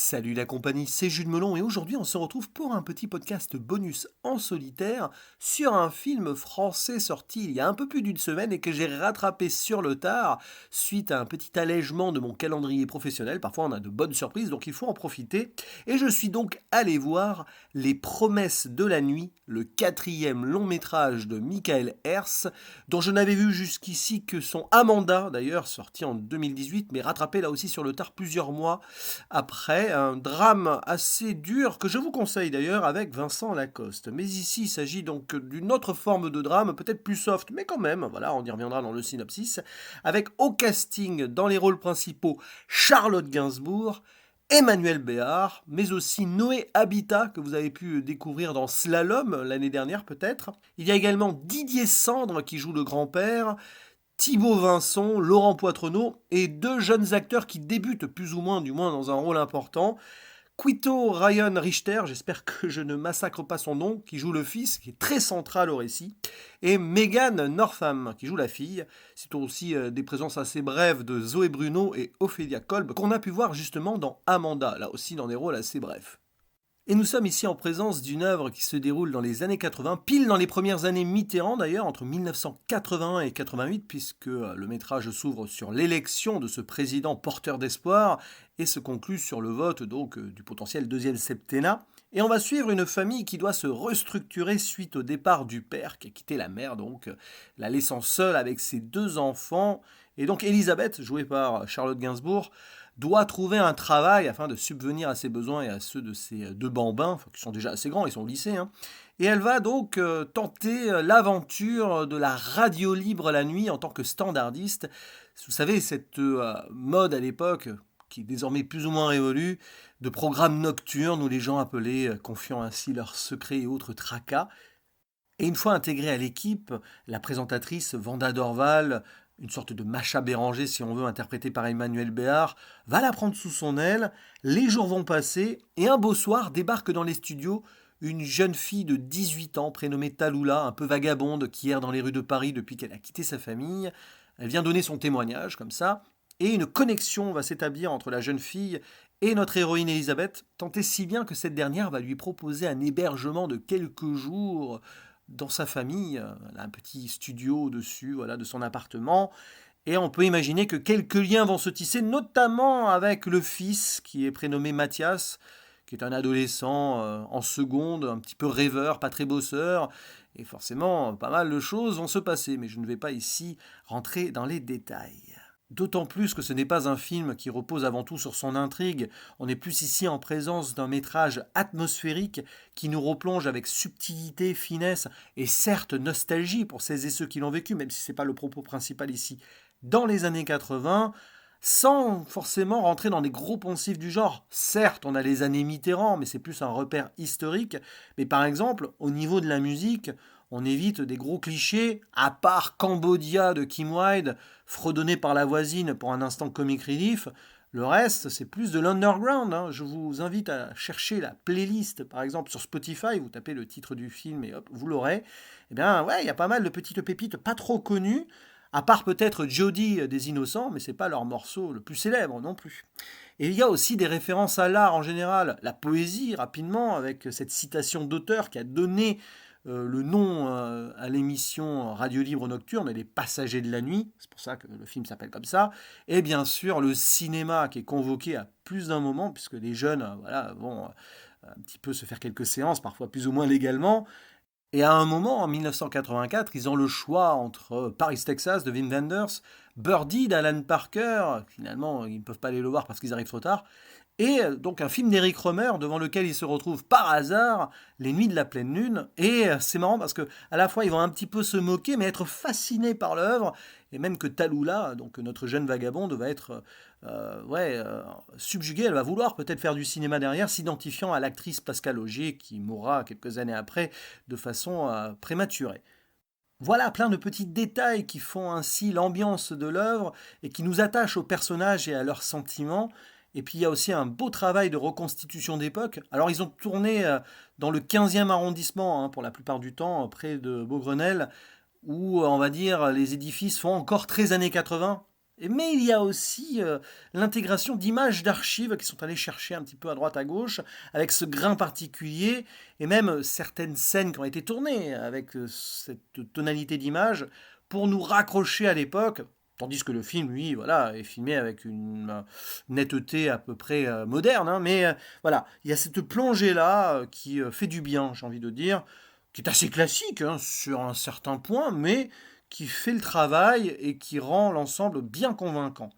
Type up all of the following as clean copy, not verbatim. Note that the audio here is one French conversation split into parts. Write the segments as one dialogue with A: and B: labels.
A: Salut la compagnie, c'est Jules Melon et aujourd'hui on se retrouve pour un petit podcast bonus en solitaire sur un film français sorti il y a un peu plus d'une semaine et que j'ai rattrapé sur le tard suite à un petit allègement de mon calendrier professionnel. Parfois on a de bonnes surprises donc il faut en profiter. Et je suis donc allé voir Les Promesses de la Nuit, le quatrième long métrage de Michael Herz, dont je n'avais vu jusqu'ici que son Amanda d'ailleurs, sorti en 2018 mais rattrapé là aussi sur le tard plusieurs mois après, un drame assez dur que je vous conseille d'ailleurs avec Vincent Lacoste. Mais ici, il s'agit donc d'une autre forme de drame, peut-être plus soft, mais quand même, voilà, on y reviendra dans le synopsis, avec au casting dans les rôles principaux Charlotte Gainsbourg, Emmanuel Béard, mais aussi Noé Habitat, que vous avez pu découvrir dans Slalom l'année dernière peut-être. Il y a également Didier Sandre qui joue le grand-père, Thibaut Vincent, Laurent Poitrenaud et deux jeunes acteurs qui débutent plus ou moins, du moins dans un rôle important. Quito Ryan Richter, j'espère que je ne massacre pas son nom, qui joue le fils, qui est très central au récit, et Megan Northam, qui joue la fille. C'est aussi des présences assez brèves de Zoé Bruno et Ophélia Kolb, qu'on a pu voir justement dans Amanda, là aussi dans des rôles assez brefs. Et nous sommes ici en présence d'une œuvre qui se déroule dans les années 80, pile dans les premières années Mitterrand d'ailleurs, entre 1981 et 88, puisque le métrage s'ouvre sur l'élection de ce président porteur d'espoir et se conclut sur le vote donc du potentiel deuxième septennat. Et on va suivre une famille qui doit se restructurer suite au départ du père qui a quitté la mère, donc la laissant seule avec ses deux enfants. Et donc Elisabeth, jouée par Charlotte Gainsbourg, doit trouver un travail afin de subvenir à ses besoins et à ceux de ses deux bambins, qui sont déjà assez grands, ils sont au lycée. Hein. Et elle va donc tenter l'aventure de la radio libre la nuit en tant que standardiste. Vous savez, cette mode à l'époque, qui est désormais plus ou moins révolue, de programmes nocturnes où les gens appelaient, confiant ainsi leurs secrets et autres tracas. Et une fois intégrée à l'équipe, la présentatrice Vanda Dorval, une sorte de Macha Béranger si on veut, interprétée par Emmanuel Béard, va la prendre sous son aile, les jours vont passer, et un beau soir débarque dans les studios une jeune fille de 18 ans prénommée Taloula, un peu vagabonde, qui erre dans les rues de Paris depuis qu'elle a quitté sa famille. Elle vient donner son témoignage, comme ça, et une connexion va s'établir entre la jeune fille et notre héroïne Elisabeth, tant et si bien que cette dernière va lui proposer un hébergement de quelques jours dans sa famille. Elle a un petit studio au-dessus, voilà, de son appartement. Et on peut imaginer que quelques liens vont se tisser, notamment avec le fils qui est prénommé Mathias, qui est un adolescent en seconde, un petit peu rêveur, pas très bosseur. Et forcément, pas mal de choses vont se passer, mais je ne vais pas ici rentrer dans les détails. D'autant plus que ce n'est pas un film qui repose avant tout sur son intrigue, on est plus ici en présence d'un métrage atmosphérique qui nous replonge avec subtilité, finesse et certes nostalgie pour celles et ceux qui l'ont vécu, même si ce n'est pas le propos principal ici, dans les années 80, sans forcément rentrer dans des gros poncifs du genre. Certes, on a les années Mitterrand, mais c'est plus un repère historique, mais par exemple, au niveau de la musique, on évite des gros clichés, à part Cambodia de Kim Wilde, fredonné par la voisine pour un instant comic relief. Le reste, c'est plus de l'underground. Hein. Je vous invite à chercher la playlist, par exemple, sur Spotify. Vous tapez le titre du film et hop, vous l'aurez. Eh bien, ouais, il y a pas mal de petites pépites pas trop connues, à part peut-être Jody des Innocents, mais c'est pas leur morceau le plus célèbre non plus. Et il y a aussi des références à l'art en général, la poésie rapidement, avec cette citation d'auteur qui a donné le nom à l'émission Radio Libre Nocturne, Les Passagers de la Nuit, c'est pour ça que le film s'appelle comme ça, et bien sûr le cinéma qui est convoqué à plus d'un moment, puisque les jeunes voilà, vont un petit peu se faire quelques séances, parfois plus ou moins légalement, et à un moment, en 1984, ils ont le choix entre Paris, Texas de Wim Wenders, Birdie d'Alan Parker, finalement ils ne peuvent pas aller le voir parce qu'ils arrivent trop tard, et donc un film d'Eric Romer devant lequel ils se retrouvent par hasard, Les Nuits de la Pleine Lune. Et c'est marrant parce que à la fois ils vont un petit peu se moquer, mais être fascinés par l'œuvre, et même que Taloula, donc notre jeune vagabonde, va être subjuguée. Elle va vouloir peut-être faire du cinéma derrière, s'identifiant à l'actrice Pascal Augier qui mourra quelques années après de façon prématurée. Voilà plein de petits détails qui font ainsi l'ambiance de l'œuvre et qui nous attachent aux personnages et à leurs sentiments. Et puis il y a aussi un beau travail de reconstitution d'époque. Alors ils ont tourné dans le 15e arrondissement hein, pour la plupart du temps, près de Beaugrenelle, où on va dire les édifices font encore très années 80. Mais il y a aussi l'intégration d'images d'archives qui sont allées chercher un petit peu à droite à gauche, avec ce grain particulier, et même certaines scènes qui ont été tournées avec cette tonalité d'image pour nous raccrocher à l'époque. Tandis que le film, lui, voilà, est filmé avec une netteté à peu près moderne. Hein, mais voilà, il y a cette plongée-là qui fait du bien, j'ai envie de dire, qui est assez classique hein, sur un certain point, mais qui fait le travail et qui rend l'ensemble bien convaincant.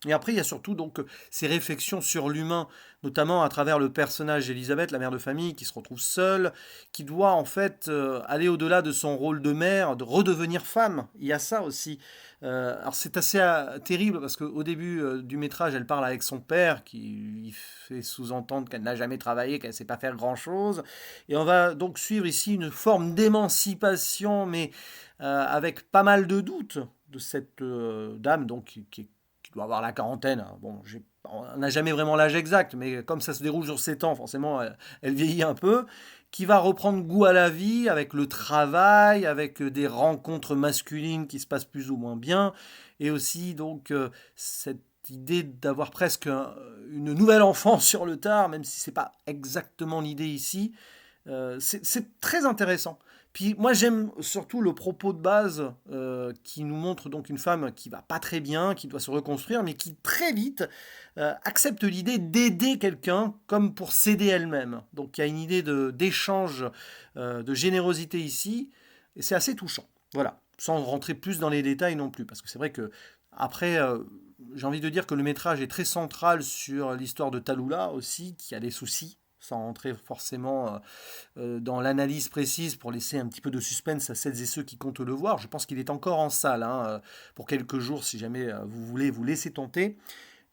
A: Et après, il y a surtout donc ces réflexions sur l'humain, notamment à travers le personnage d'Elisabeth, la mère de famille, qui se retrouve seule, qui doit en fait aller au-delà de son rôle de mère, de redevenir femme. Il y a ça aussi. Alors c'est assez terrible parce qu'au début du métrage, elle parle avec son père, qui lui fait sous-entendre qu'elle n'a jamais travaillé, qu'elle ne sait pas faire grand-chose. Et on va donc suivre ici une forme d'émancipation, mais avec pas mal de doutes de cette dame donc qui doit avoir la quarantaine. Hein. Bon, on n'a jamais vraiment l'âge exact, mais comme ça se déroule sur 7 ans, forcément, elle vieillit un peu, qui va reprendre goût à la vie avec le travail, avec des rencontres masculines qui se passent plus ou moins bien, et aussi donc cette idée d'avoir presque une nouvelle enfance sur le tard, même si c'est pas exactement l'idée ici. C'est très intéressant. Puis moi j'aime surtout le propos de base qui nous montre donc une femme qui va pas très bien, qui doit se reconstruire, mais qui très vite accepte l'idée d'aider quelqu'un comme pour s'aider elle-même. Donc il y a une idée d'échange, de générosité ici, et c'est assez touchant. Voilà, sans rentrer plus dans les détails non plus, parce que c'est vrai que après, j'ai envie de dire que le métrage est très central sur l'histoire de Tallulah aussi, qui a des soucis sans rentrer forcément dans l'analyse précise pour laisser un petit peu de suspense à celles et ceux qui comptent le voir. Je pense qu'il est encore en salle hein, pour quelques jours si jamais vous voulez vous laisser tenter.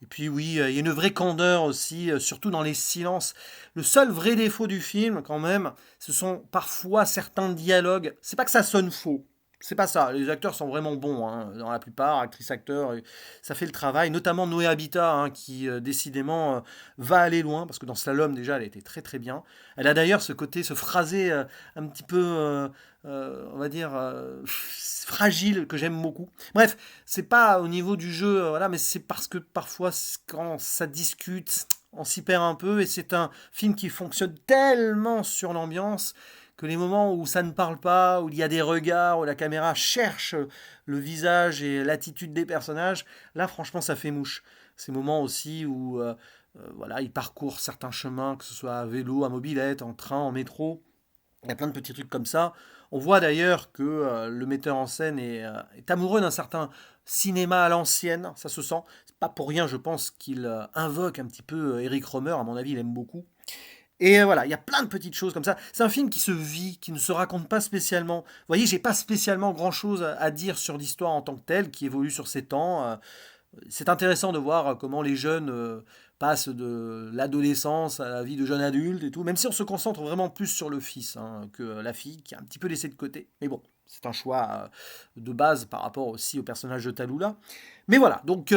A: Et puis oui, il y a une vraie candeur aussi, surtout dans les silences. Le seul vrai défaut du film, quand même, ce sont parfois certains dialogues. C'est pas que ça sonne faux. C'est pas ça. Les acteurs sont vraiment bons, hein, dans la plupart, actrices, acteurs. Ça fait le travail, notamment Noé Habitat, hein, qui décidément va aller loin, parce que dans Slalom, déjà, elle était très très bien. Elle a d'ailleurs ce côté, ce phrasé un petit peu, on va dire, fragile, que j'aime beaucoup. Bref, c'est pas au niveau du jeu, voilà, mais c'est parce que parfois, quand ça discute, on s'y perd un peu, et c'est un film qui fonctionne tellement sur l'ambiance que les moments où ça ne parle pas, où il y a des regards, où la caméra cherche le visage et l'attitude des personnages, là, franchement, ça fait mouche. Ces moments aussi où voilà, ils parcourent certains chemins, que ce soit à vélo, à mobilette, en train, en métro. Il y a plein de petits trucs comme ça. On voit d'ailleurs que le metteur en scène est amoureux d'un certain cinéma à l'ancienne, ça se sent. C'est pas pour rien, je pense, qu'il invoque un petit peu Eric Rohmer, à mon avis, il aime beaucoup. Et voilà, il y a plein de petites choses comme ça. C'est un film qui se vit, qui ne se raconte pas spécialement. Vous voyez, j'ai pas spécialement grand-chose à dire sur l'histoire en tant que telle, qui évolue sur 7 ans. C'est intéressant de voir comment les jeunes passent de l'adolescence à la vie de jeune adulte et tout, même si on se concentre vraiment plus sur le fils hein, que la fille, qui est un petit peu laissée de côté. Mais bon, c'est un choix de base par rapport aussi au personnage de Tallulah. Mais voilà, donc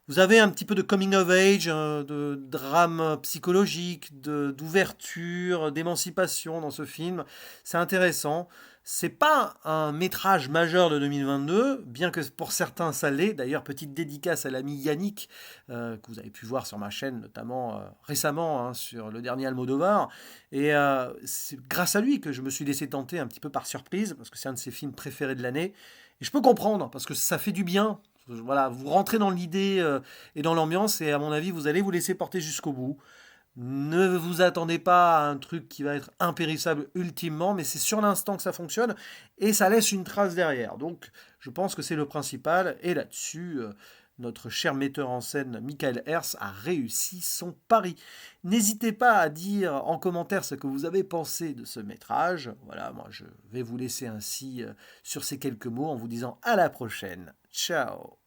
A: vous avez un petit peu de coming of age, de drame psychologique, d'ouverture, d'émancipation dans ce film. C'est intéressant. C'est pas un métrage majeur de 2022, bien que pour certains ça l'est. D'ailleurs, petite dédicace à l'ami Yannick, que vous avez pu voir sur ma chaîne, notamment récemment, hein, sur le dernier Almodovar. Et c'est grâce à lui que je me suis laissé tenter un petit peu par surprise, parce que c'est un de ses films préférés de l'année. Et je peux comprendre, parce que ça fait du bien. Voilà, vous rentrez dans l'idée et dans l'ambiance, et à mon avis, vous allez vous laisser porter jusqu'au bout. Ne vous attendez pas à un truc qui va être impérissable ultimement, mais c'est sur l'instant que ça fonctionne et ça laisse une trace derrière. Donc je pense que c'est le principal et là-dessus, notre cher metteur en scène Michael Hers a réussi son pari. N'hésitez pas à dire en commentaire ce que vous avez pensé de ce métrage. Voilà, moi je vais vous laisser ainsi sur ces quelques mots en vous disant à la prochaine. Ciao.